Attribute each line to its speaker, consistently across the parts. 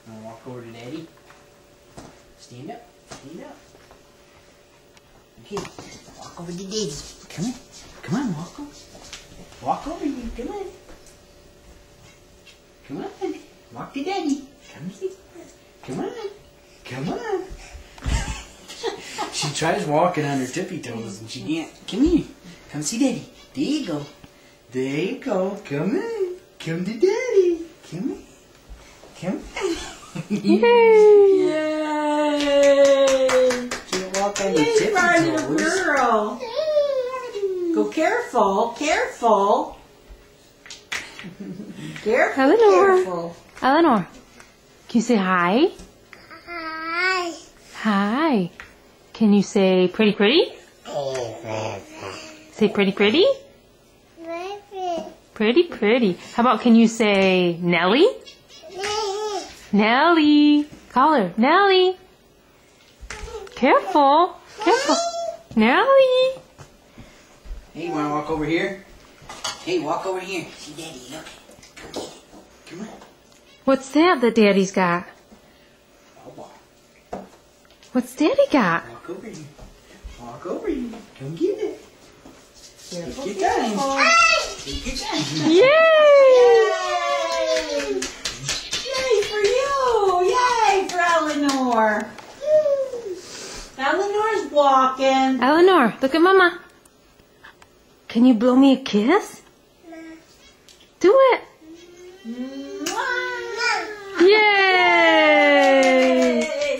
Speaker 1: Wanna walk over to Daddy? Stand up. Stand up. Okay. Walk over to Daddy. Come on. Come on, walk over. Walk over you. Come on. Come on. Walk to Daddy. Come here. Come on. Come on. She tries walking on her tippy toes and she can't. Come here. Come see Daddy. There you go. There you go. Come on. Come to Daddy. Come on. Come on.
Speaker 2: Yay!
Speaker 1: Yay! Can't walk on your tippy
Speaker 2: Little
Speaker 1: toes.
Speaker 2: girl. Go careful. Careful. Careful.
Speaker 3: Eleanor.
Speaker 2: Careful.
Speaker 3: Eleanor, can you say hi?
Speaker 4: Hi.
Speaker 3: Hi. Can you say pretty pretty? Say pretty pretty?
Speaker 4: Baby.
Speaker 3: Pretty pretty. How about can you say Nellie? Nellie. Call her. Nellie. Careful. Careful. Nellie.
Speaker 1: Hey, you wanna walk over here? Hey, walk over here. See Daddy, look. Come get it. Come on.
Speaker 3: What's that Daddy's got?
Speaker 1: Oh,
Speaker 3: What's Daddy got?
Speaker 1: walk over here. Walk over here. Come get it.
Speaker 2: Careful.
Speaker 1: Take your time.
Speaker 2: Careful.
Speaker 1: Take your time.
Speaker 3: Yay!
Speaker 2: Yay for you! Yay for Eleanor! Eleanor's walking.
Speaker 3: Eleanor, look at Mama. Can you blow me a kiss? Do it.
Speaker 2: Mwah.
Speaker 3: Yay!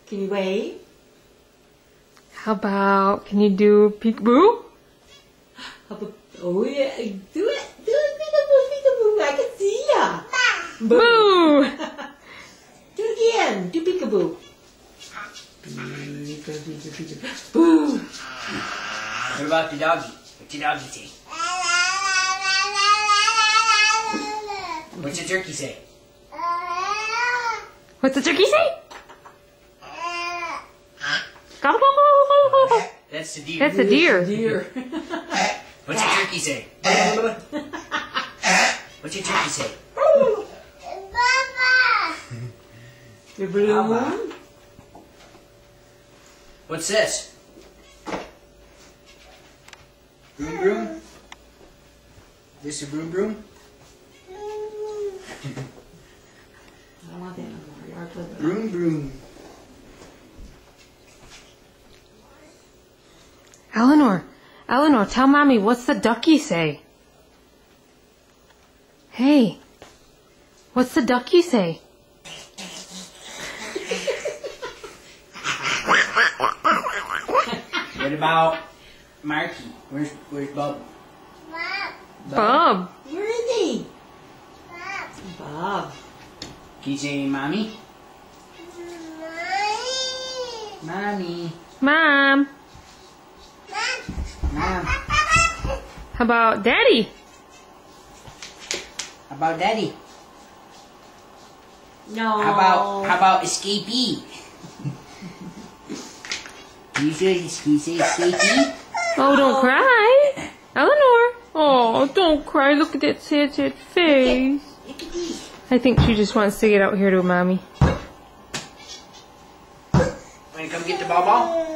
Speaker 2: Can you wave?
Speaker 3: How about, can you do peekaboo?
Speaker 2: Oh yeah, do it, peekaboo, peekaboo. I can see ya.
Speaker 3: Boo!
Speaker 2: Do it again. Do peekaboo. Boo.
Speaker 1: What about the doggy? What's the doggy say? What's the turkey say?
Speaker 3: What's the turkey say? Gobble, gobble, gobble, gobble.
Speaker 1: That's the deer.
Speaker 3: That's a deer.
Speaker 2: Deer.
Speaker 1: What's the turkey say? What's your turkey say?
Speaker 2: The balloon.
Speaker 1: What's this? Broom broom? This a broom broom?
Speaker 2: I don't want that no more. You already played with that.
Speaker 1: Broom broom.
Speaker 3: Eleanor, Eleanor, tell Mommy, what's the ducky say? Hey, what's the ducky say?
Speaker 1: What about Marky? Where's Bub?
Speaker 3: Bob.
Speaker 2: Where is he? Bob.
Speaker 1: Can you say Mommy? Mommy.
Speaker 3: Mom.
Speaker 1: Mom.
Speaker 3: How about Daddy?
Speaker 1: How about Daddy?
Speaker 2: No.
Speaker 1: How about Escapee? Can you say Escapee?
Speaker 3: Oh, don't cry. Eleanor. Oh, don't cry. Look at that sad, sad face.
Speaker 1: Look at these.
Speaker 3: I think she just wants to get out here to Mommy.
Speaker 1: Wanna come get the ball ball?